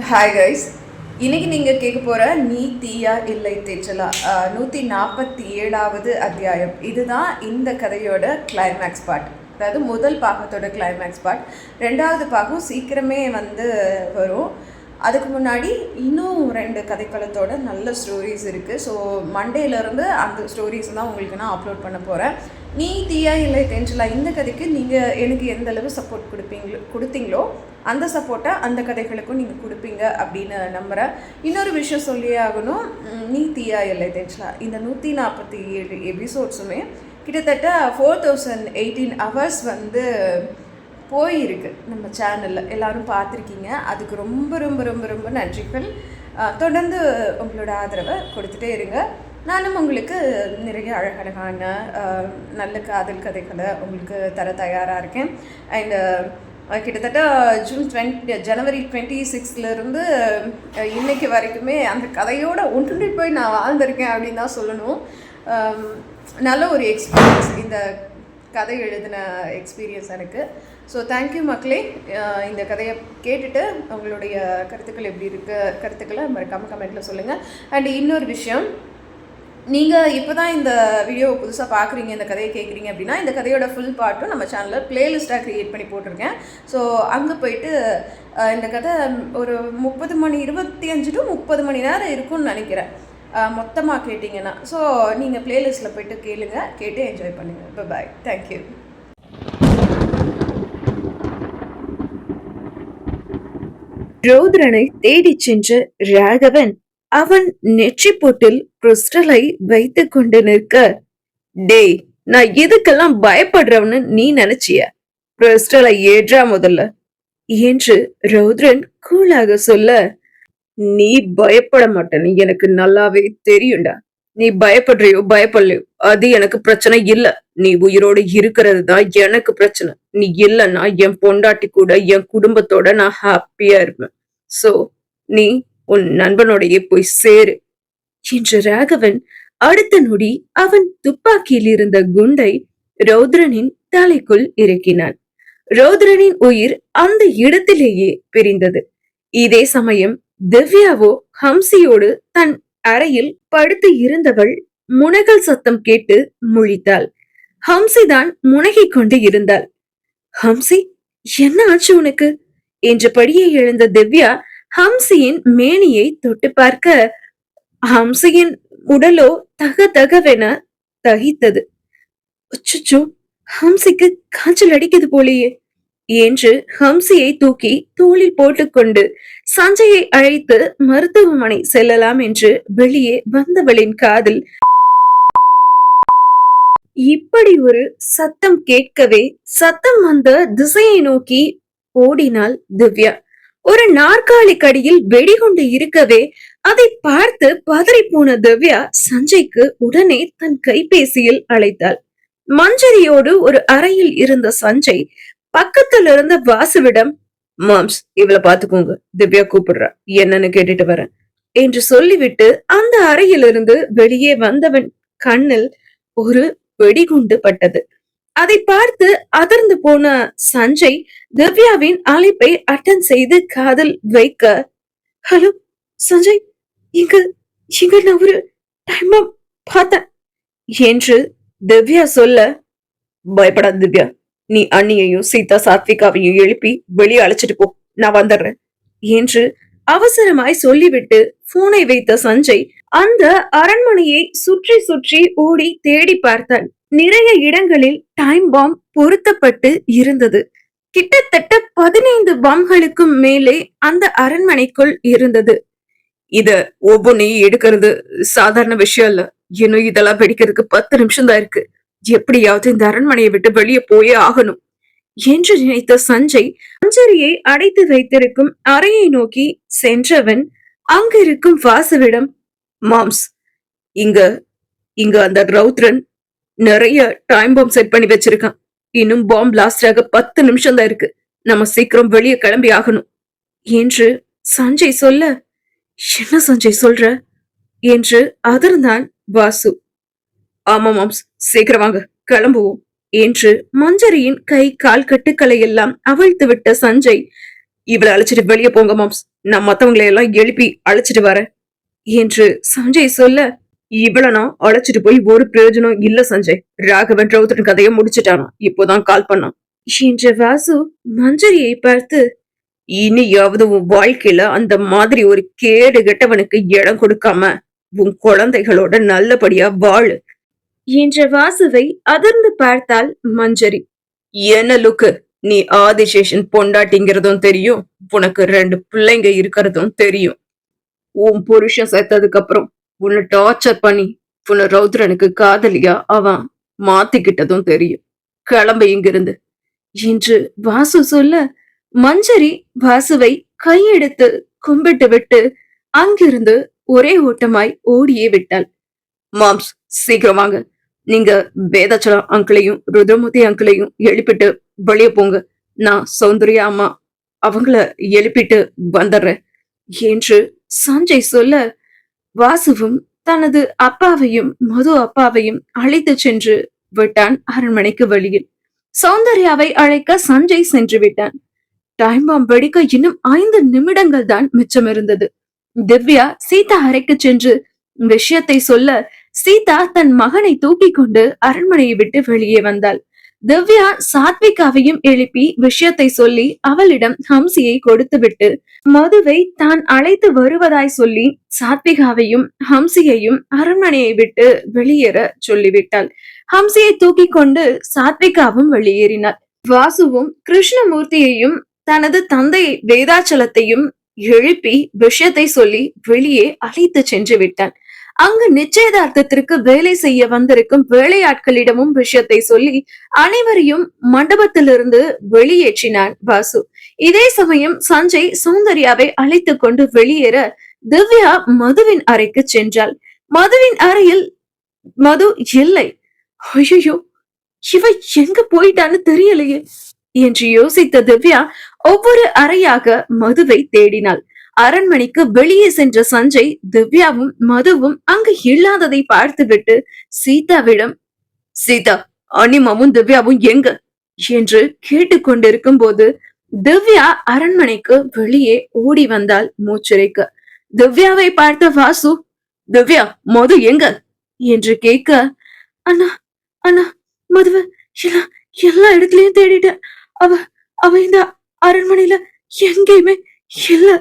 Hi guys. இன்னைக்கு நீங்கள் கேட்க போகிற நீ தீயா இல்லை தேற்றலா 147வது அத்தியாயம். இதுதான் இந்த கதையோட கிளைமேக்ஸ் பார்ட். அதாவது முதல் பாகத்தோட கிளைமேக்ஸ் பார்ட். ரெண்டாவது பாகம் சீக்கிரமே வரும். அதுக்கு முன்னாடி இன்னும் 2 கதைக்களத்தோட நல்ல ஸ்டோரிஸ் இருக்குது. ஸோ மண்டேலேருந்து அந்த ஸ்டோரிஸ் தான் உங்களுக்கு நான் அப்லோட் பண்ண போகிறேன். நீ தீயா இல்லை தேஞ்சலா இந்த கதைக்கு நீங்கள் எனக்கு எந்த அளவு சப்போர்ட் கொடுத்தீங்களோ அந்த சப்போர்ட்டை அந்த கதைகளுக்கும் நீங்கள் கொடுப்பீங்க அப்படின்னு நம்புகிறேன். இன்னொரு விஷயம் சொல்லியே ஆகணும். நீ தீயா இல்லை தேஞ்சலா இந்த 147 எபிசோட்ஸுமே கிட்டத்தட்ட 4018 ஹவர்ஸ் போயிருக்கு நம்ம சேனலில். எல்லோரும் பார்த்துருக்கீங்க. அதுக்கு ரொம்ப ரொம்ப ரொம்ப ரொம்ப நன்றிகள். தொடர்ந்து உங்களோட ஆதரவை கொடுத்துட்டே இருங்க. நானும் உங்களுக்கு நிறைய அழகழகான நல்ல காதல் கதைகளை உங்களுக்கு தர தயாராக இருக்கேன். அண்டு கிட்டத்தட்ட ஜனவரி 26 இன்றைக்கி வரைக்குமே அந்த கதையோடு ஒன்றுண்டி போய் நான் வாழ்ந்திருக்கேன் அப்படின்னு தான் சொல்லணும். நல்ல ஒரு எக்ஸ்பீரியன்ஸ் இந்த கதை எழுதின எக்ஸ்பீரியன்ஸ் எனக்கு. ஸோ தேங்க்யூ மக்களே. இந்த கதையை கேட்டுட்டு உங்களுடைய கருத்துக்கள் எப்படி கருத்துக்களை மறக்காமல் கமெண்ட்டில் சொல்லுங்கள். அண்ட் இன்னொரு விஷயம், நீங்கள் இப்போ தான் இந்த வீடியோவை புதுசாக பார்க்குறீங்க, இந்த கதையை கேட்குறீங்க அப்படின்னா இந்த கதையோட ஃபுல் பார்ட்டும் நம்ம சேனலில் ப்ளேலிஸ்ட்டாக க்ரியேட் பண்ணி போட்டிருக்கேன். ஸோ அங்கே போயிட்டு இந்த கதை ஒரு 25 to 30 மணி நேரம் இருக்கும்னு நினைக்கிறேன் மொத்தமாக கேட்டிங்கன்னா. ஸோ நீங்கள் ப்ளேலிஸ்ட்டில் போய்ட்டு கேட்டு என்ஜாய் பண்ணுங்கள். பாய். தேங்க்யூ. ரோத்ரனை தேடிச் சென்ற ராகவன் அவன் நெற்றி போட்டில் கிறிஸ்டலை வைத்துக் கொண்டு நிற்க, டேய், நான் இதுக்கெல்லாம் பயப்படுறவன்னு நீ நினைச்சிய? கிறிஸ்டலை ஏற்றா முதல்ல என்று ரௌத்ரன் கூலாக சொல்ல, நீ பயப்பட மாட்டேன்னு எனக்கு நல்லாவே தெரியும்டா. நீ பயப்படுறியோ பயப்படலையோ அது எனக்கு பிரச்சனை இல்ல. நீ உயிரோடு இருக்கிறது தான் எனக்கு பிரச்சனை. நீ இல்லைன்னா என் பொண்டாட்டி கூட என் குடும்பத்தோட நான் ஹாப்பியா இருப்பேன். சோ நீ உன் நண்பனோடையே போய் சேரு என்று ராகவன் அடுத்த நொடி அவன் துப்பாக்கியில் இருந்த குண்டை ரௌத்ரனின் தலைக்குள் இறக்கினான். ரௌத்ரனின் உயிர் அந்த இடத்திலேயே பிரிந்தது. இதே சமயம் திவ்யாவோ ஹம்சியோடு தன் அறையில் படுத்து இருந்தவள் முனகல் சத்தம் கேட்டு முழித்தாள். ஹம்சிதான் முனகிக் கொண்டு இருந்தாள். ஹம்சி, என்ன ஆச்சு உனக்கு என்ற படியே எழுந்த திவ்யா ஹம்சியின் மேனியை தொட்டு பார்க்க, ஹம்சியின் உடலோ தக தகவென தகித்தது. அச்சச்சோ, ஹம்சிக்கு காய்ச்சல் அடிக்குது போலேயே என்று ஹம்சியை தூக்கி தோளில் போட்டுக்கொண்டு சஞ்சயை அழைத்து மருத்துவமனை செல்லலாம் என்று வெளியே வந்தவளின் காதில் இப்படி ஒரு சத்தம் கேட்கவே சத்தம் வந்த திசையை நோக்கி ஓடினாள் திவ்யா. ஒரு நாற்காலிக்கடியில் வெடிகுண்டு இருக்கவே அதை பார்த்து பதறி போன திவ்யா சஞ்சய்க்கு உடனே தன் கைபேசியில் அழைத்தாள். மஞ்சரியோடு ஒரு அறையில் இருந்த சஞ்சய் பக்கத்துல இருந்த வாசுவிடம், மாம்ஸ், இவளை பாத்துக்கோங்க, திவ்யா கூப்பிடுறா, என்னன்னு கேட்டுட்டு வரேன் என்று சொல்லிவிட்டு அந்த அறையிலிருந்து வெளியே வந்தவன் கண்ணில் ஒரு வெடிகுண்டு பட்டது. அதை பார்த்து அதிர்ந்து போன சஞ்சய் திவ்யாவின் அழைப்பை அட்டன் செய்து காதில் வைக்க, ஹலோ சஞ்சய், இங்க இங்க நான் ஒரு டைம் பார்த்தேன் என்று திவ்யா சொல்ல, பயப்படாத திவ்யா, நீ அண்ணியையும் சீதா சாத்விகாவையும் எழுப்பி வெளியே அழைச்சிட்டு போ, நான் வந்துடுறேன் என்று அவசரமாய் சொல்லிவிட்டு போனை வைத்த சஞ்சய் அந்த அரண்மனையை சுற்றி சுற்றி ஓடி தேடி பார்த்தான். நிறைய இடங்களில் டைம் பாம் பொருத்தப்பட்டு இருந்தது. கிட்டத்தட்ட 15 பாம்களுக்கும் மேலே அந்த அரண்மனைக்குள் இருந்தது. இத ஒவ்வொன்னையும் எடுக்கிறது சாதாரண விஷயம் இல்ல. இன்னும் இதெல்லாம் வெடிக்கிறதுக்கு 10 நிமிஷம் தான் இருக்கு. எப்படியாவது இந்த அரண்மனையை விட்டு வெளியே போயே ஆகணும் என்று நினைத்த சஞ்சய் மஞ்சரியை அடைத்து வைத்திருக்கும் அறையை நோக்கி சென்றவன் அங்கிருக்கும் வாசுவிடம், மாம்ஸ், இங்க இங்க அந்த ரௌத்ரன் நிறைய டைம் பாம் செட் பண்ணி வச்சிருக்கான். இன்னும் பாம் பிளாஸ்ட் ஆக 10 நிமிஷம் தான் இருக்கு. நம்ம சீக்கிரம் வெளியே கிளம்பி ஆகணும் என்று சஞ்சய் சொல்ல, என்ன சஞ்சய் சொல்ற என்று அதிர்ந்தான் வாசு. ஆமா மாம்ஸ், சீக்கிரம் வாங்க, கிளம்புவோம் என்று மஞ்சரியின் கை கால் கட்டுக்களை எல்லாம் அவிழ்த்து விட்ட சஞ்சய் இவளை அழைச்சிட்டு வெளியே போங்க மாம்ஸ், நான் மத்தவங்களை எல்லாம் எழுப்பி அழைச்சிட்டு வரேன் என்று சஞ்சய் சொல்ல, இவள நான் அழைச்சிட்டு போய் ஒரு பிரயோஜனம் இல்ல சஞ்சய். ராகவன் ரவுத்தரன் கதையை முடிச்சிட்டானா, இப்போதான் கால் பண்ணான் என்ற வாசு மஞ்சரியை பார்த்து, இனியாவது உன் வாழ்க்கையில அந்த மாதிரி ஒரு கேடு கெட்டவனுக்கு இடம் கொடுக்காம உன் குழந்தைகளோட நல்லபடியா வாழு என்ற வாசுவை அதிர்ந்து பார்த்தாள் மஞ்சரி. என்ன லுக்கு, நீ ஆதிசேஷன் பொண்டாட்டிங்கிறதும் தெரியும், உனக்கு 2 பிள்ளைங்க இருக்கிறதும் தெரியும். உன் புருஷன் செத்ததுக்கு அப்புறம் உன்னை டார்ச்சர் பண்ணி உன்னை ரௌத்ரனுக்கு காதலியா அவன் மாத்திக்கிட்டதும் தெரியும். கிளம்ப இங்கிருந்து என்று வாசு சொல்ல, மஞ்சரி வாசுவை கையெடுத்து கும்பிட்டு விட்டு அங்கிருந்து ஒரே ஓட்டமாய் ஓடியே விட்டாள். மாம்ஸ், சீக்கிரம் வாங்க, நீங்க வேதாச்சலம் அங்கிளையும் ருத்ரமூர்த்தி அங்கிளையும் எழுப்பிட்டு வெளியே போங்க, நான் சௌந்தர்யா அம்மா அவங்கள எழுப்பிட்டு வந்துடுறேன் என்று சஞ்சய் சொல்ல, வாசுவும் தனது அப்பாவையும் மது அப்பாவையும் அழைத்து சென்று விட்டான் அரண்மனைக்கு வெளியில். சௌந்தர்யாவை அழைக்க சஞ்சய் சென்று விட்டான். டைம் பாம் வெடிக்க இன்னும் 5 நிமிடங்கள் தான் மிச்சம் இருந்தது. திவ்யா சீதா அறைக்கு சென்று விஷயத்தை சொல்ல, சீதா தன் மகனை தூக்கி கொண்டு அரண்மனையை விட்டு வெளியே வந்தாள். திவ்யா சாத்விகாவையும் எழுப்பி விஷயத்தை சொல்லி அவளிடம் ஹம்சியை கொடுத்துவிட்டு மதுவை தான் அழைத்து வருவதாய் சொல்லி சாத்விகாவையும் ஹம்சியையும் அரண்மனையை விட்டு வெளியேற சொல்லிவிட்டாள். ஹம்சியை தூக்கி கொண்டு சாத்விகாவும் வெளியேறினாள். வாசுவும் கிருஷ்ணமூர்த்தியையும் தனது தந்தை வேதாச்சலத்தையும் எழுப்பி விஷயத்தை சொல்லி வெளியே அழைத்து சென்று விட்டான். அங்கு நிச்சயதார்த்தத்திற்கு வேலை செய்ய வந்திருக்கும் வேலையாட்களிடமும் விஷயத்தை சொல்லி அனைவரையும் மண்டபத்திலிருந்து வெளியேற்றினான் வாசு. இதே சமயம் சஞ்சய் சௌந்தர்யாவை அழைத்து கொண்டு வெளியேற திவ்யா மதுவின் அறைக்கு சென்றாள். மதுவின் அறையில் மது இல்லை. ஐயோ, இவ எங்க போயிட்டான்னு தெரியலையே என்று யோசித்த திவ்யா ஒவ்வொரு அறையாக மதுவை தேடினாள். அரண்மனைக்கு வெளியே சென்ற சஞ்சய் திவ்யாவும் மதுவும் அங்கு இல்லாததை பார்த்துவிட்டு சீதாவிடம், சீதா, அனிமாவும் திவ்யாவும் எங்க என்று கேட்டுக்கொண்டிருக்கும் போது திவ்யா அரண்மனைக்கு வெளியே ஓடி வந்தாள் மூச்சிறைக்க. திவ்யாவை பார்த்த வாசு, திவ்யா, மது எங்க என்று கேட்க, அண்ணா அண்ணா, மதுவ எல்லா இடத்துலயும் தேடிட்டேன், அவ அவ இந்த அரண்மனையில எங்கேயுமே இல்ல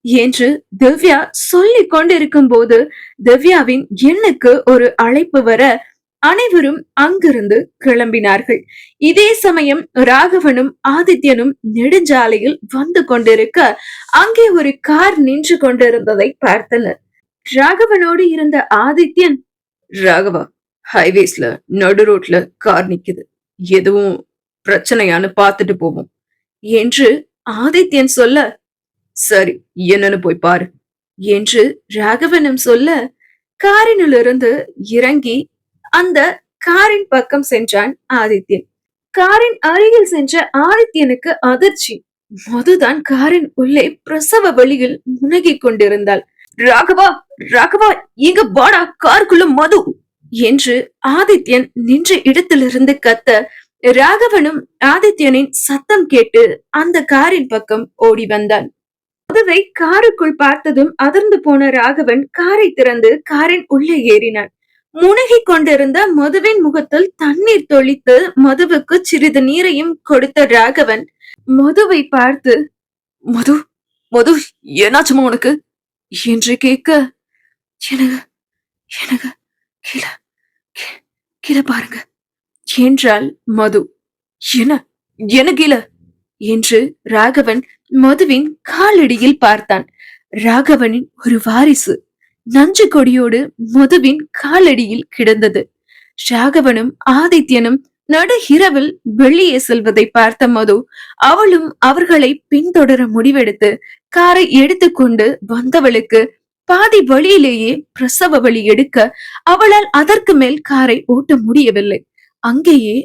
என்று திவ்யா சொல்லிக் கொண்டிருக்கும் போது திவ்யாவின் எண்ணுக்கு ஒரு அழைப்பு வர அனைவரும் அங்கிருந்து கிளம்பினார்கள். இதே சமயம் ராகவனும் ஆதித்யனும் நெடுஞ்சாலையில் வந்து கொண்டிருக்க அங்கே ஒரு கார் நின்று கொண்டிருந்ததை பார்த்தனர். ராகவனோடு இருந்த ஆதித்யன், ராகவா, ஹைவேஸ்ல நடு ரோட்ல கார் நிக்குது, எதுவும் பிரச்சனையான்னு பார்த்துட்டு போவோம் என்று ஆதித்யன் சொல்ல, சரி, என்னன்னு போய் பாரு என்று ராகவனும் சொல்ல, காரினிலிருந்து இறங்கி அந்த காரின் பக்கம் சென்றான் ஆதித்யன். காரின் அருகில் சென்ற ஆதித்யனுக்கு அதிர்ச்சி. மதுதான் காரின் உள்ளே பிரசவ வழியில் முனகிக் கொண்டிருந்தாள். ராகவா, ராகவா, இங்க வாடா, காருக்குள்ள மது என்று ஆதித்யன் நின்ற இடத்திலிருந்து கத்த, ராகவனும் ஆதித்யனின் சத்தம் கேட்டு அந்த காரின் பக்கம் ஓடி வந்தான். மதுவை காருக்குள் பார்த்ததும் அதிர்ந்து போன ராகவன் காரை திறந்து காரின் உள்ளே ஏறினான். முனகிக் கொண்டிருந்த மதுவின் முகத்தில் தண்ணீர் தொளித்து மதுவுக்கு சிறிது நீரையும் கொடுத்த ராகவன் மதுவை பார்த்து, மது, மது, என்னாச்சுமா உனக்கு என்று கேட்க, எனக்கு எனக்கு கீழே கீழே பாருங்க என்றாள் மது. என்ன என்ன கீழே என்று ராகவன் மதுவின் காலடியில் பார்த்தான். ராகவனின் ஒரு வாரிசு நஞ்சு கொடியோடு மதுவின் காலடியில் கிடந்தது. ராகவனும் ஆதித்யனும் நடு இரவில் வெளியே செல்வதை பார்த்த மது அவளும் அவர்களை பின்தொடர முடிவெடுத்து காரை எடுத்துக்கொண்டு வந்தவளுக்கு பாதி வழியிலேயே பிரசவ வழி எடுக்க அவளால் அதற்கு மேல் காரை ஓட்ட முடியவில்லை. அங்கேயே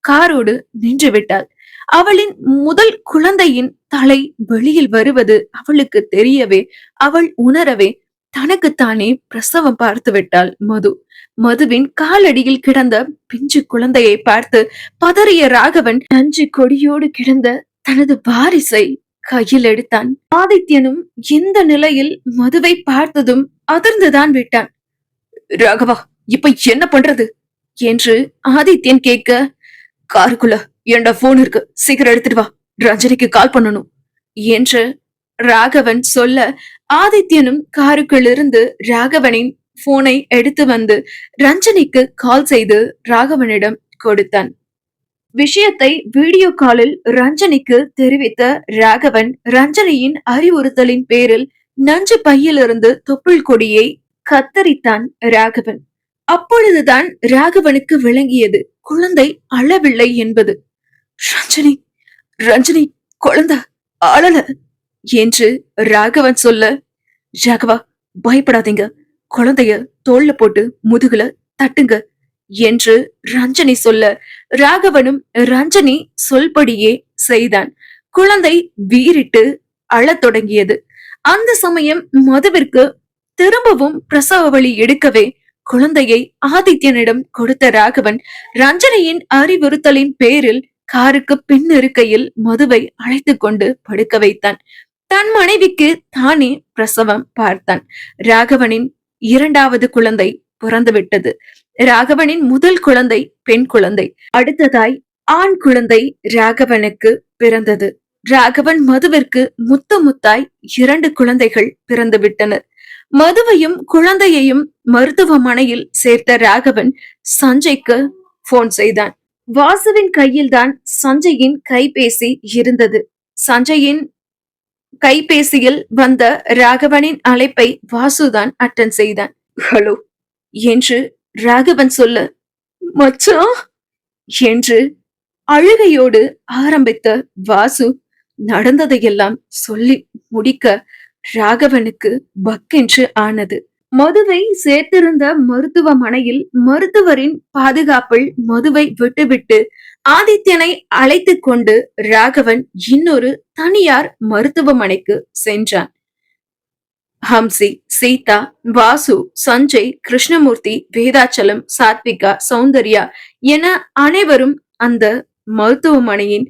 காரோடு நின்று விட்டாள். அவளின் முதல் குழந்தையின் தலை வெளியில் வருவது அவளுக்கு தெரியவே அவள் உணரவே தனக்குத்தானே பிரசவம் பார்த்து விட்டாள் மது. மதுவின் காலடியில் கிடந்த பிஞ்சு குழந்தையை பார்த்து பதறிய ராகவன் நஞ்சு கொடியோடு கிடந்த தனது வாரிசை கையில் எடுத்தான். ஆதித்யனும் இந்த நிலையில் மதுவை பார்த்ததும் அதிர்ந்துதான் விட்டான். ராகவா, இப்ப என்ன பண்றது என்று ஆதித்யன் கேட்க, காருக்குள்ள என்னோட போன் இருக்கு, சீக்கிரம் எடுத்துட்டு வா, ரஞ்சனிக்கு கால் பண்ணணும் என்று ராகவன் சொல்ல, ஆதித்யனும் காருக்குள் இருந்து ராகவனின் போனை எடுத்து வந்து ரஞ்சனிக்கு கால் செய்து ராகவனிடம் கொடுத்தான். விஷயத்தை வீடியோ காலில் ரஞ்சனிக்கு தெரிவித்த ராகவன் ரஞ்சனியின் அறிவுறுத்தலின் பேரில் நஞ்சு பையிலிருந்து தொப்புள் கொடியை கத்தரித்தான் ராகவன். அப்பொழுதுதான் ராகவனுக்கு விளங்கியது குழந்தை அழவில்லை என்பது. ரஞ்சனி ரஞ்சனி குழந்தை அழல என்று ராகவன் சொல்ல, ராகவா பயப்படாதீங்க, குழந்தைய தோல்ல போட்டு முதுகுல தட்டுங்க என்று ரஞ்சனி சொல்ல, ராகவனும் ரஞ்சனி சொல்படியே செய்தான். குழந்தை வீறிட்டு அழத் தொடங்கியது. அந்த சமயம் மதுவிற்கு திரும்பவும் பிரசவ வலி எடுக்கவே குழந்தையை ஆதித்யனிடம் கொடுத்த ராகவன் ரஞ்சனியின் அறிவுறுத்தலின் பேரில் காருக்கு பின் இருக்கையில் மதுவை அழைத்து கொண்டு படுக்க வைத்தான். தன் மனைவிக்கு தானே பிரசவம் பார்த்தான். ராகவனின் இரண்டாவது குழந்தை பிறந்துவிட்டது. ராகவனின் முதல் குழந்தை பெண் குழந்தை, அடுத்ததாய் ஆண் குழந்தை ராகவனுக்கு பிறந்தது. ராகவன் மதுவிற்கு முத்தாய் 2 குழந்தைகள் பிறந்து விட்டனர். மதுவையும் குழந்தையையும் மருத்துவமனையில் சேர்த்த ராகவன் சஞ்சய்க்கு போன் செய்தான். வாசுவின் கையில்தான் சஞ்சயின் கைபேசி இருந்தது. சஞ்சயின் கைபேசியில் வந்த ராகவனின் அழைப்பை வாசுதான் அட்டன் செய்தான். ஹலோ என்று ராகவன் சொல்ல, மச்சான் என்று அழுகையோடு ஆரம்பித்த வாசு நடந்ததையெல்லாம் சொல்லி முடிக்க ராகவனுக்கு பக்கென்று ஆனது. மதுவை சேர்த்திருந்த மருத்துவமனையில் மருத்துவரின் பாதுகாப்பில் மதுவை விட்டுவிட்டு ஆதித்யனை அழைத்து கொண்டு ராகவன் இன்னொரு தனியார் மருத்துவமனைக்கு சென்றான். ஹம்சி, சீதா, வாசு, சஞ்சய், கிருஷ்ணமூர்த்தி, வேதாச்சலம், சாத்விகா, சௌந்தர்யா என அனைவரும் அந்த மருத்துவமனையின்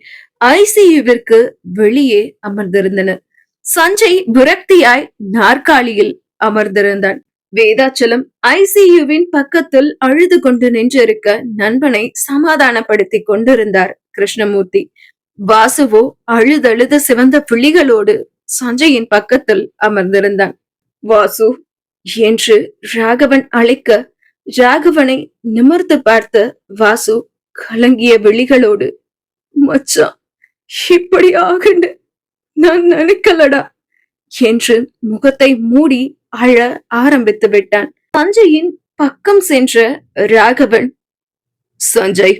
ஐசியுவிற்கு வெளியே அமர்ந்திருந்தனர். சஞ்சய் விரக்தியாய் நாற்காலியில் அமர்ந்திருந்தான். வேதாச்சலம் ஐசியுவின் பக்கத்தில் அழுது கொண்டு நின்றிருக்க நண்பனை சமாதானப்படுத்தி கொண்டிருந்தார் கிருஷ்ணமூர்த்தி. வாசுவோ அழுதழுத சிவந்த புள்ளிகளோடு சஞ்சயின் பக்கத்தில் அமர்ந்திருந்தான். வாசு என்று ராகவன் அழைக்க, ராகவனை நிமிர்ந்து பார்த்த வாசு கலங்கிய விழிகளோடு, மச்சான் இப்படி ஆகுன்னு நான் நினைக்கலடா என்று முகத்தை மூடி அழ ஆரம்பித்து விட்டான். சஞ்சயின் பக்கம் சென்ற ராகவன், சஞ்சய்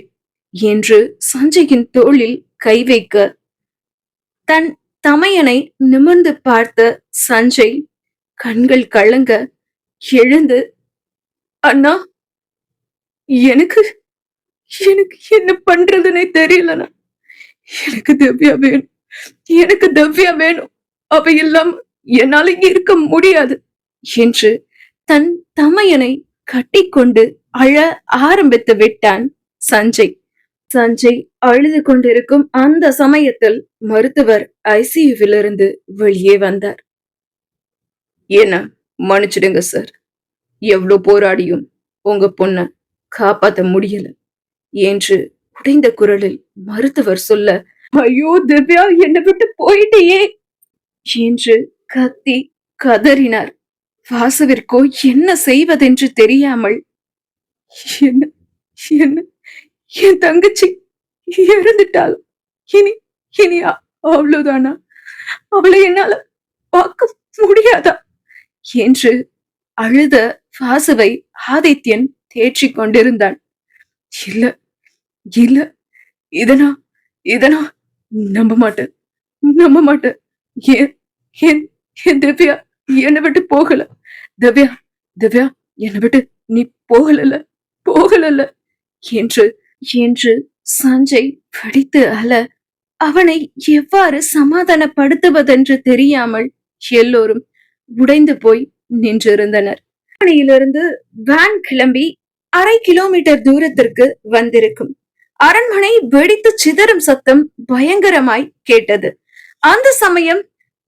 என்று சஞ்சயின் தோளில் கை வைக்க, தன் தமையனை நிமிர்ந்து பார்த்த சஞ்சய் கண்கள் கலங்க எழுந்து, அண்ணா எனக்கு எனக்கு என்ன பண்றதுன்னே தெரியலண்ணா, எனக்கு திவ்யா வேணும், எனக்கு திவ்யா வேணும், அவ இல்லாம என்னால இருக்க முடியாது என்று தன் தமையனை கட்டிக்கொண்டு அழ ஆரம்பித்து விட்டான் சஞ்சய். சஞ்சய் அழுது கொண்டிருக்கும் அந்த சமயத்தில் மருத்துவர் ஐசியுவிலிருந்து வெளியே வந்தார். ஏன்னா மன்னிச்சிடுங்க சார், எவ்வளவு போராடியும் உங்க பொண்ண காப்பாத்த முடியல என்று உடைந்த குரலில் மருத்துவர் சொல்ல, ஐயோ திவ்யா, என்னை விட்டு போயிட்டே என்று கத்தி கதறினார். வாசுவிற்கோ என்ன செய்வதென்று தெரியாமல், என்ன என்ன என் தங்கச்சி இறந்துட்டாள், இனி இனி அவ்வளவுதானா, அவளை என்னால பார்க்க முடியாதா என்று அழுத வாசுவை ஆதித்யன் தேற்றிக் கொண்டிருந்தான். இல்ல இல்ல, இதனா இதனா நம்ப மாட்டேன், நம்ப மாட்டேன், ஏன் என் திவ்யா என்னை விட்டு போகல, திவ்யா திவ்யா என்னை விட்டு நீ போகல போகல என்று என்று சஞ்சய் படித்து அல, அவனை எவ்வாறு சமாதானப்படுத்துவதென்று தெரியாமல் எல்லோரும் உடைந்து போய் நின்றிருந்தனர். அரண்மனையிலிருந்து வேன் கிளம்பி 1/2 கிலோமீட்டர் தூரத்திற்கு வந்திருக்கும். அரண்மனை வெடித்து சிதறும் சத்தம் பயங்கரமாய் கேட்டது. அந்த சமயம்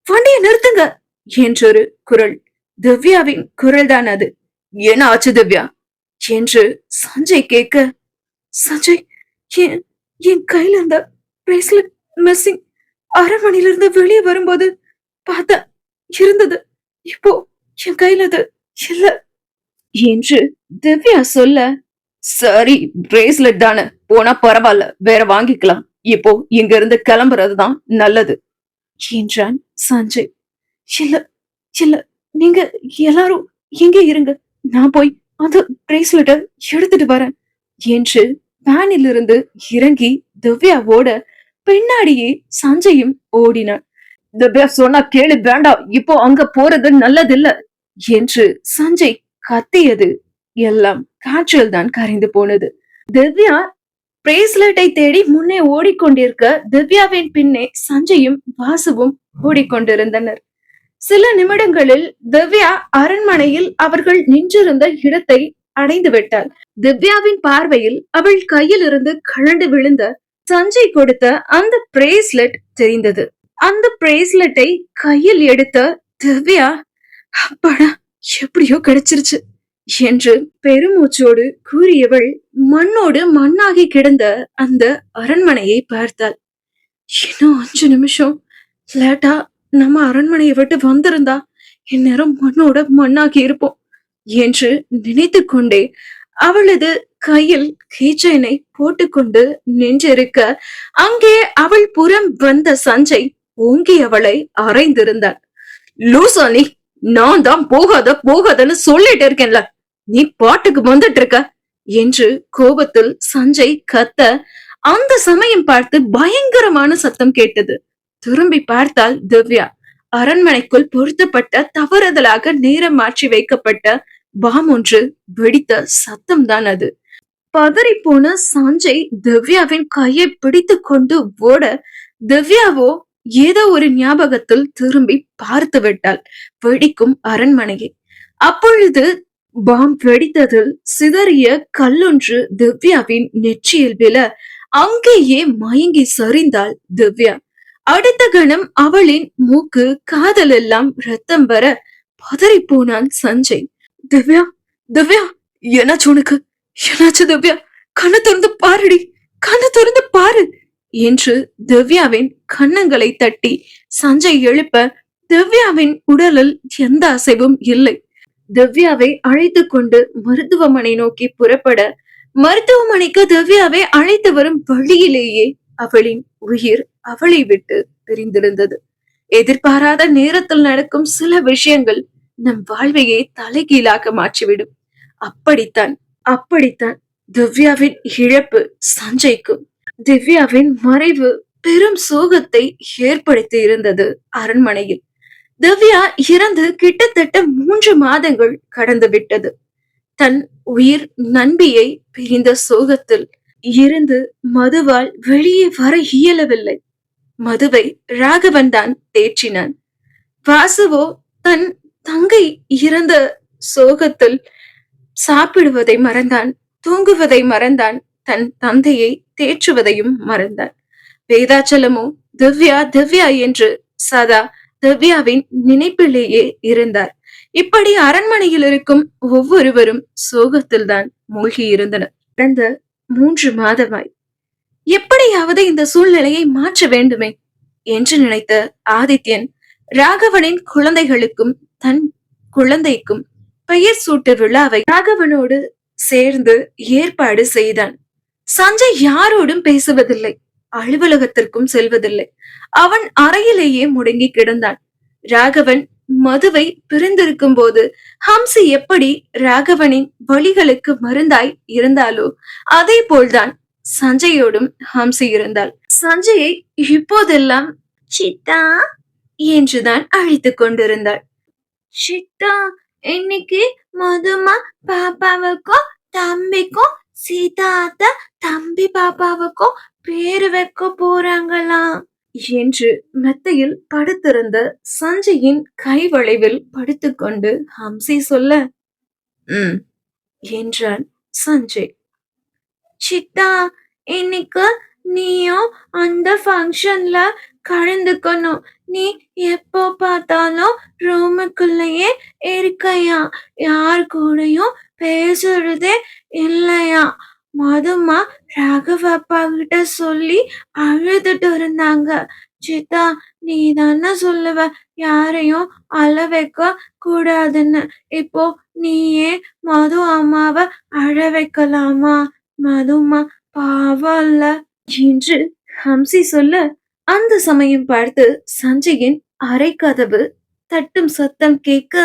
வண்டியை நிறுத்துங்க என்றொரு குரல். திவ்யாவின் குரல் தான் அது. என்ன ஆச்சு திவ்யா என்று சஞ்சய் கேட்க, சஞ்சய், என் என் கையில இருந்த பிரேஸ்லெட் மிஸ்ஸிங். அரண்மனையிலிருந்து வெளியே வரும்போது பார்த்தா இருந்தது. இப்போ என் கையில அது இல்ல என்று திவ்யா சொல்ல, சரி பிரேஸ்லெட் தானே, போனா பரவாயில்ல, வேற வாங்கிக்கலாம். இப்போ இங்க இருந்து கிளம்புறதுதான் நல்லது என்றான் சஞ்சய். இல்ல இல்ல, நீங்க எல்லாரும் இங்கே இருங்க, நான் போய் அந்த பிரேஸ்லெட்ட எடுத்துட்டு வரேன் என்று வேனில் இருந்து இறங்கி திவ்யாவோட பின்னாடியே சஞ்சயும் ஓடினான். திவ்யா சொன்னா கேளு, வேண்டாம், இப்போ அங்க போறது நல்லதில்ல என்று சஞ்சய் கத்தியது எல்லாம் காற்றில் தான் கரைந்து போனது. திவ்யா பிரேஸ்லெட்டை தேடி முன்னே ஓடிக்கொண்டிருக்க திவ்யாவின் பின்னே சஞ்சயும் வாசுவும் ஓடிக்கொண்டிருந்தனர். சில நிமிடங்களில் திவ்யா அரண்மனையில் அவர்கள் நின்றிருந்த இடத்தை அடைந்து விட்டாள். திவ்யாவின் பார்வையில் அவள் கையில் இருந்து கழண்டு விழுந்த சஞ்சய் கொடுத்த அந்த பிரேஸ்லெட் தெரிந்தது. அந்த பிரேஸ்லெட்டை கையில் எடுத்த திவ்யா, அப்பாடா, எப்படியோ கிடைச்சிருச்சு என்று பெருமூச்சோடு கூறியவள் மண்ணோடு மண்ணாகி கிடந்த அந்த அரண்மனையை பார்த்தாள். இன்னும் 5 நிமிஷம் லேட்டா நம்ம அரண்மனையை விட்டு வந்திருந்தா இந்நேரம் மண்ணோட மண்ணாகி இருப்போம் என்று நினைத்து கொண்டே அவளது கையில் கீச்சைனை போட்டுக்கொண்டு நின்றிருக்க, அங்கே அவள் புறம் வந்த சஞ்சய் ஓங்கி அவளை அறைந்திருந்தான். லூசா நீ, நான் தான் போகாத போகாதன்னு சொல்லிட்டு இருக்கேன்ல, நீ பாட்டுக்கு வந்துட்டு இருக்க என்று கோபத்தில் சஞ்சய் கத்த, அந்த சமயம் பார்த்து பயங்கரமான சத்தம் கேட்டது. திரும்பி பார்த்தால் திவ்யா. அரண்மனைக்குள் பொருத்தப்பட்ட தவறுதலாக நேரம் மாற்றி வைக்கப்பட்ட பாம் ஒன்று வெடித்த சத்தம் தான் அது. பதறி போன சஞ்சய் திவ்யாவின் கையை பிடித்து கொண்டு ஓட, திவ்யாவோ ஏதோ ஒரு ஞாபகத்தில் திரும்பி பார்த்து விட்டாள் வெடிக்கும் அரண்மனையை. அப்பொழுது பாம் வெடித்ததில் சிதறிய கல்லொன்று திவ்யாவின் நெற்றியில் விழ அங்கேயே மயங்கி சரிந்தாள் திவ்யா. அடுத்த கணம் அவளின் மூக்கு காதல் எல்லாம் ரத்தம் வர பதறி போனான் சஞ்சய். திவ்யா, திவ்யா, என்னாச்சு உனக்கு, என்னாச்சு திவ்யா, கண்ணை திறந்து பாருடி, கண்ணை திறந்து பாரு என்று திவ்யாவின் கன்னங்களை தட்டி சஞ்சய் எழுப்ப, திவ்யாவின் உடலில் எந்த அசைவும் இல்லை. திவ்யாவை அழைத்து கொண்டு மருத்துவமனை நோக்கி புறப்பட, மருத்துவமனைக்கு திவ்யாவை அழைத்து வரும் வழியிலேயே அவளின் உயிர் அவளை விட்டு பிரிந்திருந்தது. எதிர்பாராத நேரத்தில் நடக்கும் சில விஷயங்கள் நம் வாழ்வையே தலைகீழாக மாற்றிவிடும். அப்படித்தான் அப்படித்தான் திவ்யாவின் இழப்பு சஞ்சய்க்கும். திவ்யாவின் மறைவு பெரும் சோகத்தை ஏற்படுத்தி இருந்தது அரண்மனையில். திவ்யா இறந்து கிட்டத்தட்ட 3 மாதங்கள் கடந்து விட்டது. தன் உயிர் நண்பியை பிரிந்த சோகத்தில் இருந்து மதுவால் வெளியே வர இயலவில்லை. மதுவை ராகவன் தான் தேற்றினான். வாசுவோ தன் தங்கை இறந்த சோகத்தில் சாப்பிடுவதை மறந்தான், தூங்குவதை மறந்தான், தன் தந்தையை தேற்றுவதையும் மறந்தான். வேதாச்சலமோ திவ்யா திவ்யா என்று சதா திவ்யாவின் நினைப்பிலேயே இருந்தார். இப்படி அரண்மனையில் இருக்கும் ஒவ்வொருவரும் சோகத்தில்தான் மூழ்கி இருந்தனர். கடந்த 3 மாதமாய் எப்படியாவது இந்த சூழ்நிலையை மாற்ற வேண்டுமே என்று நினைத்த ஆதித்யன் ராகவனின் குழந்தைகளுக்கும் தன் குழந்தைக்கும் பெயர் சூட்டு விழாவை ராகவனோடு சேர்ந்து ஏற்பாடு செய்தான். சஞ்சய் யாரோடும் பேசுவதில்லை, அலுவலகத்திற்கும் செல்வதில்லை. அவன் அறையிலேயே முடங்கி கிடந்தான். ராகவன் மதுவை பிரிந்திருக்கும் போது ஹம்சி எப்படி ராகவனின் வழிகளுக்கு மருந்தாய் இருந்தாலோ அதே போல்தான் சஞ்சயோடும் ஹம்சி இருந்தாள். சஞ்சயை இப்போதெல்லாம் சித்தா என்றுதான் அழைத்துக் கொண்டிருந்தாள். சித்தா, இன்னைக்கு மதுமா பாப்பாவுக்கும் தம்பிக்கும் சீதாத்தா தம்பி பாப்பாவுக்கும் பேரு வைக்க போறாங்களாம் என்று மெத்தையில் படுத்திருந்த சஞ்சயின் கைவளைவில் படுத்துக்கொண்டு ஹம்சி சொல்ல, என்றான் சஞ்சய். சித்தா, இன்னைக்கு நீயும் அந்த ஃபங்க்ஷன்ல கலந்துக்கணும். நீ எப்போ பார்த்தாலும் ரூமுக்குள்ளேயே இருக்கையா, யார் கூடயும் பேசுறதே இல்லையா. மதுமா ராகவ அப்பா கிட்ட சொல்லி அழுதுட்டு இருந்தாங்க. சித்தா, நீ தானே சொல்லுவ யாரையும் அழ வைக்க கூடாதுன்னு. இப்போ நீயே மது அம்மாவ அழ வைக்கலாமா? மதுமா பாவம்ல என்று ஹம்சி சொல்ல, அந்த சமயம் பார்த்து சஞ்சயின் அறை கதவு தட்டும் சத்தம் கேட்க,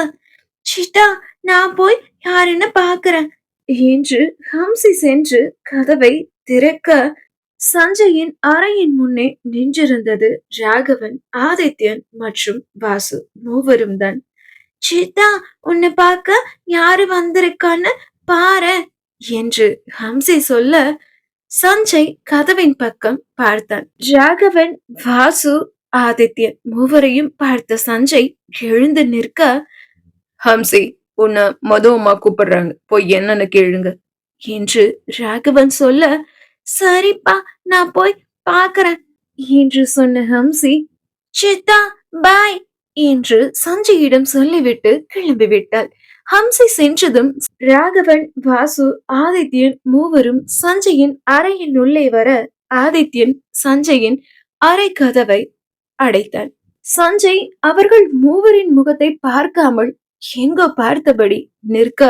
சிட்டா, நான் போய் யாருன்னு பாக்குறேன் என்று ஹம்சி சென்று கதவை திறக்க, சஞ்சயின் அறையின் முன்னே நின்றிருந்தது ராகவன், ஆதித்யன் மற்றும் வாசு மூவரும் தான். சித்தா, உன்னை பார்க்க யாரு வந்திருக்கான்னு பாரு என்று ஹம்சி சொல்ல, சஞ்சய் கதவின் பக்கம் பார்த்தான். ராகவன், வாசு, ஆதித்யன் மூவரையும் பார்த்த சஞ்சய் எழுந்து நிற்க, ஹம்சி, உன்னை மது அம்மா கூப்பிடுறாங்க, போய் என்னன்னு கேளுங்க என்று ராகவன் சொல்ல, சரிப்பா, நான் போய் பாக்குறேன் என்று சொன்ன ஹம்சி, சித்தா பாய் என்று சஞ்சயிடம் சொல்லிவிட்டு கிளம்பிவிட்டாள். ஹம்சி சென்றதும் ராகவன், வாசு, ஆதித்யன் மூவரும் சஞ்சயின் அறையின் உள்ளே வர, ஆதித்யன் சஞ்சயின் அறை கதவை அடைத்தான். சஞ்சய் அவர்கள் மூவரின் முகத்தை பார்க்காமல் எங்கோ பார்த்தபடி நிற்க,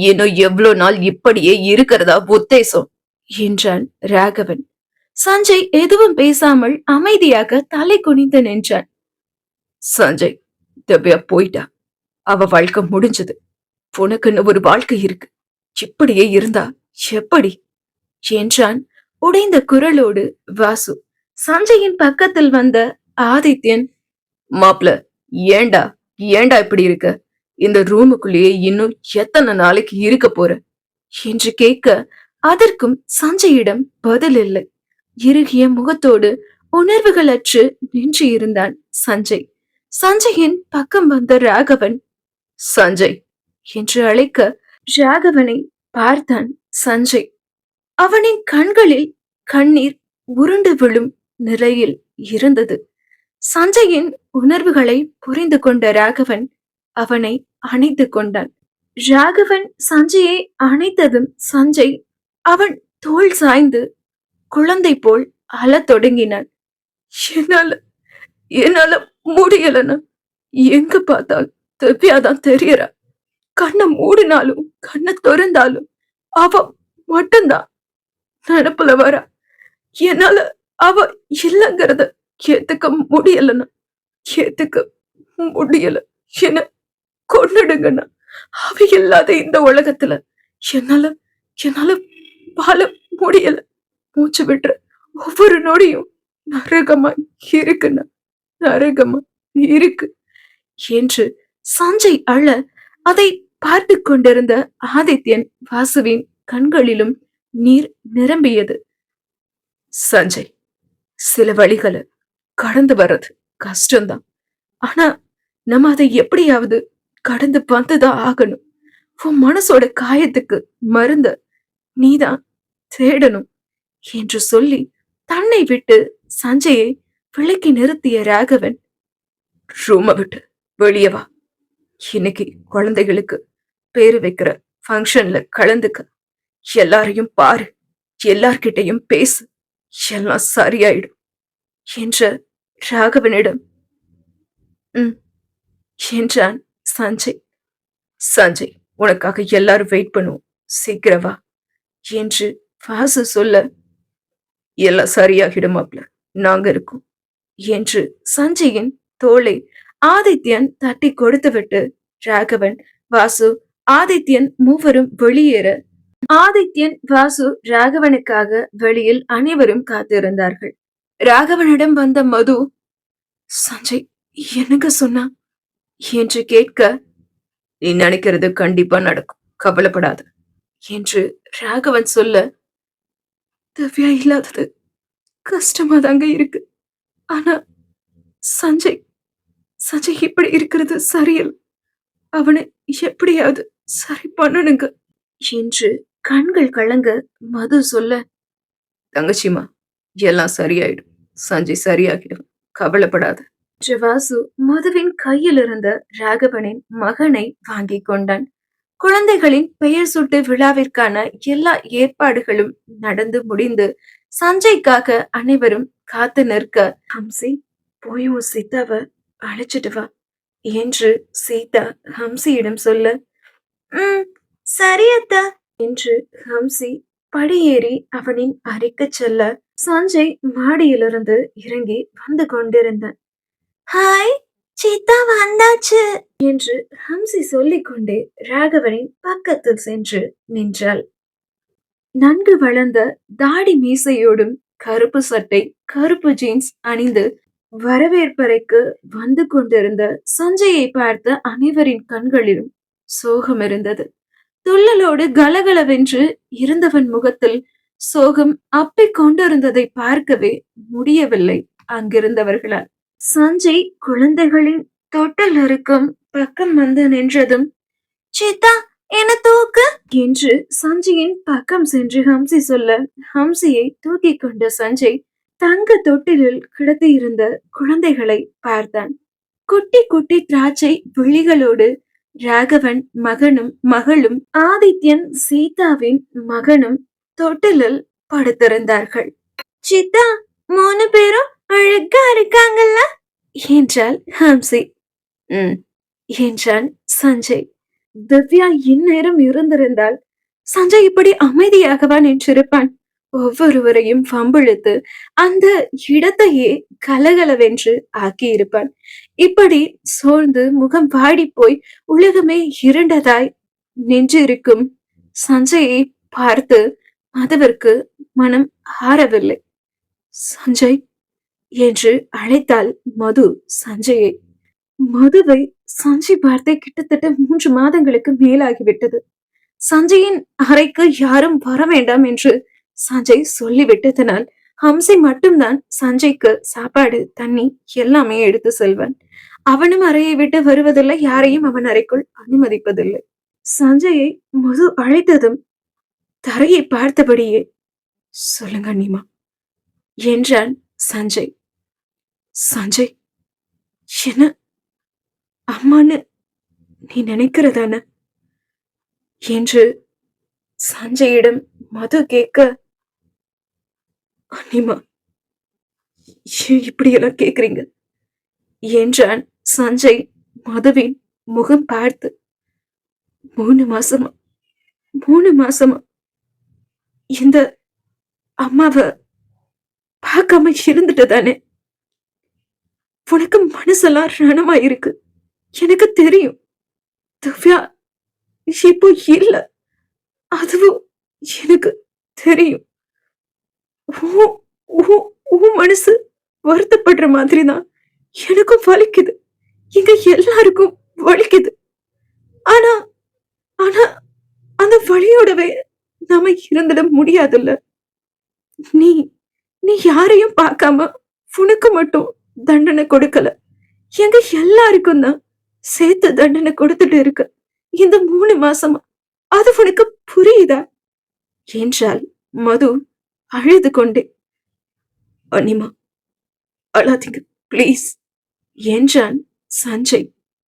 இன்னும் எவ்வளவு நாள் இப்படியே இருக்கிறதா உத்தேசம் என்றான் ராகவன். சஞ்சய் எதுவும் பேசாமல் அமைதியாக தலை குனிந்து நின்றான். சஞ்சய், திவ்யா போயிட்டா, அவ வாழ்க்கை முடிஞ்சது. உனக்குன்னு ஒரு வாழ்க்கை இருக்கு, இப்படியே இருந்தா எப்படி என்றான் உடைந்த குரலோடு வாசு. சஞ்சயின் பக்கத்தில் வந்த ஆதித்யன், மாப்ள, ஏண்டா ஏண்டா இப்படி இருக்க? இந்த ரூமுக்குள்ளேயே இன்னும் எத்தனை நாளைக்கு இருக்க போற என்று கேட்க, அதற்கும் சஞ்சயிடம் பதில் இல்லை. இறுகிய முகத்தோடு உணர்வுகளற்று நின்று இருந்தான் சஞ்சய். சஞ்சயின் பக்கம் வந்த ராகவன், சஞ்சய் என்று அழைக்க, ராகவனை பார்த்தான் சஞ்சய். அவனின் கண்களில் கண்ணீர் உருண்டு விழும் நிலையில் இருந்தது. சஞ்சயின் உணர்வுகளை புரிந்து கொண்ட ராகவன் அவனை அணைத்து கொண்டான். ராகவன் சஞ்சயை அணைத்ததும் சஞ்சய் அவன் தோள் சாய்ந்து குழந்தை போல் அழத் தொடங்கினான். என்னால என்னால முடியலன்னா, எங்க பார்த்தால் திவ்யாதான் தெரியறா. கண்ணை மூடினாலும் கண்ணை திறந்தாலும் அவ மட்டும்தான் நினப்புல வரா. என்னால அவ இல்லைங்கிறத ஏத்துக்க முடியலன்னா, ஏத்துக்க முடியல. என்ன கொன்னுடுங்கண்ணா. அவ இல்லாத இந்த உலகத்துல என்னால என்னால வாழ முடியல. மூச்சு விடுற ஒவ்வொரு நொடியும் நரகமா இருக்குண்ணா, நரகமா இருக்கு என்று சஞ்சய் அழ, அதை பார்த்து கொண்டிருந்த ஆதித்யன், வாசுவின் கண்களிலும் நீர் நிரம்பியது. சஞ்சய், சில வழிகளை கடந்து வர்றது கஷ்டம்தான். ஆனா நம்ம அதை எப்படியாவது கடந்து வந்துதான் ஆகணும். உன் மனசோட காயத்துக்கு மருந்த நீதான் தேடணும் என்று சொல்லி தன்னை விட்டு சஞ்சயை விலக்கி நிறுத்திய ராகவன், ரூமை விட்டு வெளியே வா. இன்னைக்கு குழந்தைகளுக்கு பேரு வைக்கிற ஃபங்க்ஷன்ல கலந்துக்க. எல்லாரையும் பாரு, எல்லார்கிட்டையும் பேசு, எல்லாம் சரியாயிடும் என்ற ராகவனிடம் என்றான் சஞ்சய். சஞ்சய், உனக்காக எல்லாரும் வெயிட் பண்ணுவோம், சீக்கிரம் வா என்று வாசு சொல்ல, எல்லாம் சரியாகிடுமாப்ல, நாங்க இருக்கோம் என்று சஞ்சயின் தோளை ஆதித்யன் தட்டி கொடுத்துவிட்டு ராகவன், வாசு, ஆதித்யன் மூவரும் வெளியேற, ஆதித்யன், வாசு, ராகவனுக்காக வெளியில் அனைவரும் காத்திருந்தார்கள். ராகவனிடம் வந்த மது, சஞ்சய் என்னங்க சொன்னா என்று கேட்க, நீ நினைக்கிறது கண்டிப்பா நடக்கும், கவலைப்படாத என்று ராகவன் சொல்ல, திவ்யா இல்லாதது கஷ்டமா தாங்க இருக்கு. ஆனா சஞ்சய் சஞ்சய் இப்படி இருக்கிறது சரியில்லை. அவனை எப்படியாவது சரி பண்ணணுங்க என்று கண்கள் கலங்க மது சொல்ல, தங்கச்சிமா, எல்லாம் சரியாயிடும், சஞ்சய் சரியாகிடும், கவலைப்படாத. வாசு மதுவின் கையில் இருந்த ராகவனின் மகனை வாங்கிக் கொண்டான். குழந்தைகளின் பெயர் சூட்டு விழாவிற்கான எல்லா ஏற்பாடுகளும் நடந்து முடிந்து சஞ்சய்க்காக அனைவரும் காத்து நிற்க, ஹம்சி போய் உன் சீதாவை அழைச்சிட்டு வா என்று சீதா ஹம்சியிடம் சொல்ல, சரி அத்தா என்று ஹம்சி படியேறி அவனின் அறைக்கு செல்ல, சஞ்சய் மாடியிலிருந்து இறங்கி வந்து கொண்டிருந்தான். ஹாய், சீதா வந்தாச்சு என்று ஹம்சி சொல்லிக் கொண்டே ராகவனின் பக்கத்தில் சென்று நின்றாள். நன்கு வளர்ந்த தாடி மீசையோடும் கருப்பு சட்டை கருப்பு ஜீன்ஸ் அணிந்து வரவேற்பறைக்கு வந்து கொண்டிருந்த சஞ்சயை பார்த்த அனைவரின் கண்களிலும் சோகம் இருந்தது. துள்ளலோடு கலகலவென்று இருந்தவன் முகத்தில் சோகம் அப்பிக் கொண்டிருந்ததை பார்க்கவே முடியவில்லை அங்கிருந்தவர்களால். சஞ்சய் குழந்தைகளின் தொட்டில் இருக்கும் பக்கம் வந்து நின்றதும், சீதா என்ன தூக்கு என்று சஞ்சயின் பக்கம் சென்று ஹம்சி சொல்ல, ஹம்சியை தூக்கி கொண்ட சஞ்சய் தங்க தொட்டிலில் கிடத்தி இருந்த குழந்தைகளை பார்த்தான். குட்டி குட்டி திராட்சை விழிகளோடு ராகவன் மகனும் மகளும் ஆதித்யன் சீதாவின் மகனும் தொட்டிலில் படுத்திருந்தார்கள். சித்தா 3 பேரும் அழகா இருக்காங்கல்ல என்றாள் ஹம்சி. என்றான் சஞ்சய். திவ்யா இந்நேரம் இருந்திருந்தால் சஞ்சய் இப்படி அமைதியாகவா நின்றிருப்பான்? ஒவ்வொருவரையும் வம்பிழுத்து அந்த இடத்தையே கலகலவென்று ஆக்கியிருப்பான். இப்படி சோர்ந்து முகம் வாடி போய் உலகமே இருண்டதாய் நின்றிருக்கும் சஞ்சயை பார்த்து மதுவிற்கு மனம் ஆறவில்லை. சஞ்சய் என்று அழைத்தாள் மது சஞ்சயை. மதுவை சஞ்சய் பார்த்தே கிட்டத்தட்ட 3 மாதங்களுக்கு மேலாகிவிட்டது. சஞ்சயின் அறைக்கு யாரும் வர வேண்டாம் என்று சஞ்சய் சொல்லிவிட்டதனால் ஹம்சி மட்டும்தான் சஞ்சய்க்கு சாப்பாடு தண்ணி எல்லாமே எடுத்து செல்வான். அவனும் அறையை விட்டு வருவதில்லை, யாரையும் அவன் அறைக்குள் அனுமதிப்பதில்லை. சஞ்சயை மது அழைத்ததும் தரையை பார்த்தபடியே, சொல்லுங்க நீமா என்றான் சஞ்சய். சஞ்சய், என்ன அம்மான்னு நீ நினைக்கிறதான என்று சஞ்சயிடம் மது கேட்க, அனிமா இப்படியெல்லாம் கேக்குறீங்க என்றான் சஞ்சய் மதுவின் முகம் பார்த்து. 3 மாசமா இந்த அம்மாவை பார்க்காம இருந்துட்டதானே? உனக்கு மனசெல்லாம் ரணமா இருக்கு, எனக்கு தெரியும். திவ்யா இப்போ இல்ல, அதுவும் எனக்கு தெரியும். மனசு வருத்தப்படுற மாதிரிதான் எனக்கும் வலிக்குது, இங்க எல்லாருக்கும் வலிக்குது. ஆனா ஆனா அந்த வலியோடவே நாம இருந்துட முடியாதுல்ல. நீ நீ யாரையும் பார்க்காம உனக்கு மட்டும் தண்டனை கொடுக்கல, எங்க எல்லாருக்கும் தான் சேர்த்து தண்டனை கொடுத்துட்டு இருக்க இந்த 3 மாசமா. அது உனக்கு புரியுதா என்றாள் மது அழுது கொண்டே. அனிமா அழாதீங்க பிளீஸ் என்றான் சஞ்சய்.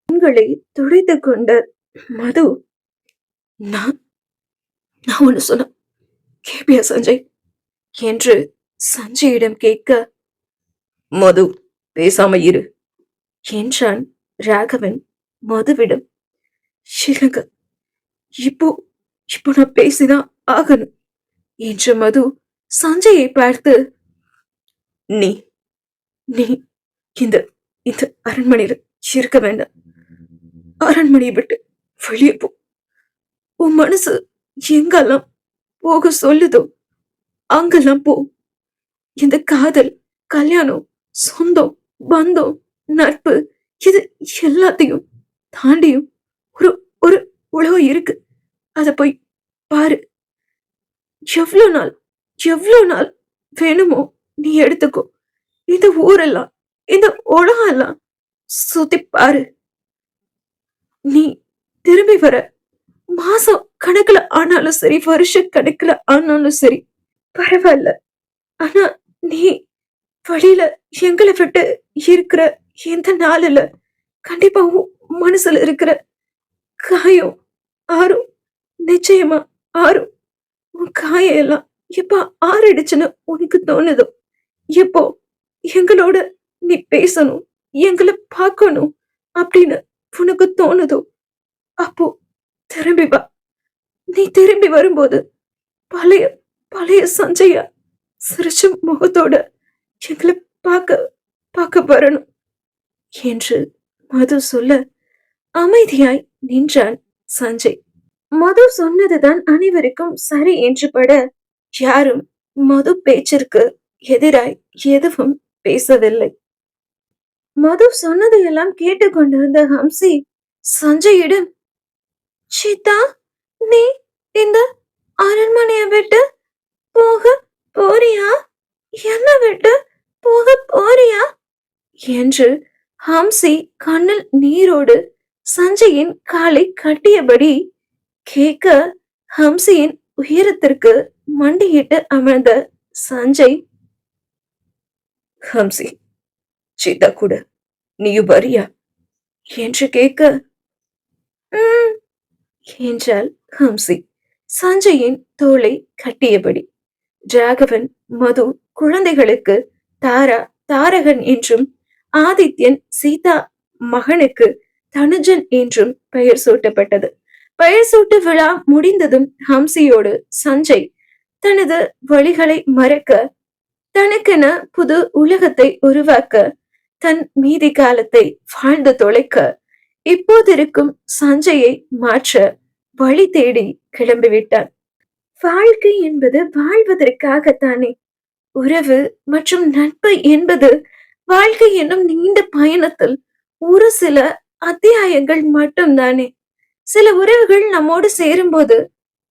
உங்களை துடைத்து கொண்ட மது, நான் ஒண்ணு சொன்ன கேப்பியா சஞ்சய் என்று சஞ்சயிடம் கேட்க, மது பேசாம இரு என்றான் ராகவன் மதுவிடம். இல்லங்க, இப்போ நான் பேசிதான் ஆகணும் என்ற மது சஞ்சயை பார்த்து, நீ இந்த அரண்மனையில இருக்க வேண்டாம், அரண்மனையை விட்டு வெளியே போ. உன் மனசு எங்கெல்லாம் போக சொல்லுதோ அங்கெல்லாம் போ. இந்த காதல், கல்யாணம், சொந்தம், பந்தம், நட்பு, இது எல்லாத்தையும் தாண்டியும் ஒரு உலகம் இருக்கு, அத போய் பாரு. எவ்வளவு நாள் வேணுமோ நீ எடுத்துக்கோ. இந்த ஊரெல்லாம், இந்த உலகம் எல்லாம் சுத்தி பாரு. நீ திரும்பி வர மாசம் கணக்குல ஆனாலும் சரி, வருஷ கணக்குல ஆனாலும் சரி பரவாயில்ல. ஆனா நீ வழியில எங்களை விட்டு இருக்கிற எந்த நாளில கண்டிப்பா உன் மனசுல இருக்கிற காயம் ஆறும். நிச்சயமா ஆறும். உன் காயம் எல்லாம் எப்ப ஆறிடுச்சுன்னு உனக்கு தோணுதோ, எப்போ எங்களோட நீ பேசணும், எங்களை பார்க்கணும் அப்படின்னு உனக்கு தோணுதோ, அப்போ திரும்பி வா. நீ திரும்பி வரும்போது பழைய பழைய சஞ்சயா சிரிச்ச முகத்தோட எங்களை பார்க்க பார்க்க வரணும் என்று மது சொல்ல அமைதியாய் நின்றான் சஞ்சய். மது சொன்னதுதான் அனைவருக்கும் சரி என்று பட யாரும் மது பேச்சிற்கு எதிராய் எதுவும் பேசவில்லை. மது சொன்னதையெல்லாம் கேட்டுக்கொண்டிருந்த ஹம்சி சஞ்சயிடம், சீதா, நீ இந்த அரண்மனையை விட்டு போக போறியா? என்ன விட்டு போக போறியா என்று ஹம்சி கண்ணில் நீரோடு சஞ்சயின் காலை கட்டியபடி கேட்க, ஹம்சியின் உயரத்திற்கு மண்டியிட்டு அமர்ந்த சஞ்சய், ஹம்சி, சீதா கூட நீயும் வரியா என்று கேட்க, "ம்" என்றாள் ஹம்சி சஞ்சயின் தோளை கட்டியபடி. ராகவன், மது குழந்தைகளுக்கு தாரா, தாரகன் என்றும், ஆதித்யன் சீதா மகனுக்கு தனுஜன் என்றும் பெயர் சூட்டப்பட்டது. பெயர் சூட்டு விழா முடிந்ததும் ஹம்சியோடு சஞ்சய் தனது வழிகளை மறக்க, தனக்கென புது உலகத்தை உருவாக்க, தன் மீதி காலத்தை வாழ்ந்து தொலைக்க, இப்போதிருக்கும் சஞ்சயை மாற்ற வழி தேடி கிளம்பிவிட்டான். வாழ்க்கை என்பது வாழ்வதற்காகத்தானே. உறவு மற்றும் நட்பு என்பது வாழ்க்கை என்னும் நீண்ட பயணத்தில் ஒரு சில அத்தியாயங்கள் மட்டும்தானே. சில உறவுகள் நம்மோடு சேரும்போது,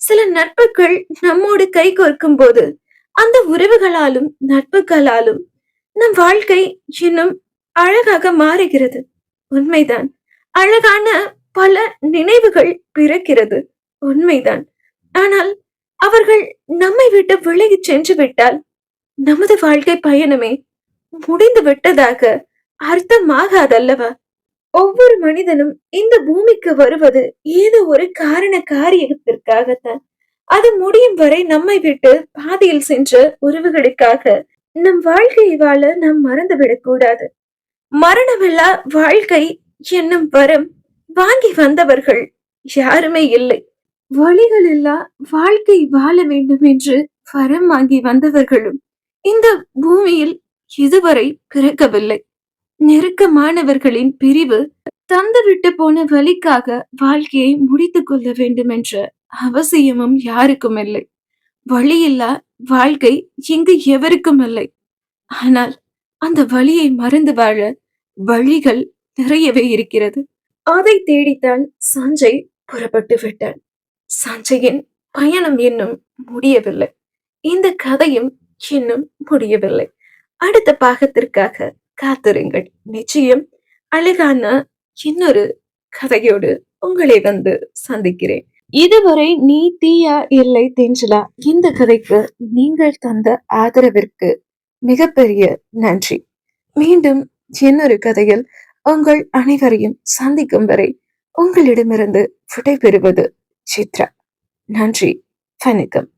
சில நட்புகள் நம்மோடு கை கோர்க்கும் போது, அந்த உறவுகளாலும் நட்புகளாலும் நம் வாழ்க்கை இன்னும் அழகாக மாறுகிறது. உண்மைதான். அழகான பல நினைவுகள் பிறக்கிறது. உண்மைதான். ஆனால் அவர்கள் நம்மை விட்டு விலகி சென்று விட்டால் நமது வாழ்க்கை பயணமே முடிந்து விட்டதாக அர்த்தமாகாதல்லவா? ஒவ்வொரு மனிதனும் இந்த பூமிக்கு வருவது ஏதோ ஒரு காரண காரியத்திற்காகத்தான். அது முடியும் வரை நம்மை விட்டு பாதியில் சென்ற உறவுகளுக்காக நம் வாழ்க்கையை வாழ நாம் மறந்துவிடக் கூடாது. மரணமில்லா வாழ்க்கை என்னும் வரம் வாங்கி வந்தவர்கள் யாருமே இல்லை. வழிகளில்லா வாழ்க்கை வாழ வேண்டும் என்று வரம் வாங்கி வந்தவர்களும் இந்த பூமியில் இதுவரை பிறக்கவில்லை. நெருக்கமானவர்களின் பிரிவு தந்துவிட்டு போன வழிக்காக வாழ்க்கையை முடித்துக் கொள்ள வேண்டும் என்ற அவசியமும் யாருக்கும் இல்லை. வழியில்லா வாழ்க்கை இங்கு எவருக்கும் இல்லை. ஆனால் அந்த வழியை மறந்து வாழ வழிகள் நிறையவே இருக்கிறது. அதை தேடித்தான் சஞ்சய் புறப்பட்டு விட்டான். சஞ்சயின் பயணம் இன்னும் முடியவில்லை. இந்த கதையும் இன்னும் முடியவில்லை. அடுத்த பாகத்திற்காக காத்திருங்கள். நிச்சயம் அழகான இன்னொரு கதையோடு உங்களை வந்து சந்திக்கிறேன். இதுவரை நீ தீயா இல்லை தென்றலா இந்த கதைக்கு நீங்கள் தந்த ஆதரவிற்கு மிகப்பெரிய நன்றி. மீண்டும் இன்னொரு கதையில் உங்கள் அனைவரையும் சந்திக்கும் வரை உங்களிடமிருந்து விடைபெறுவது சித்ரா. நன்றி, வணக்கம்.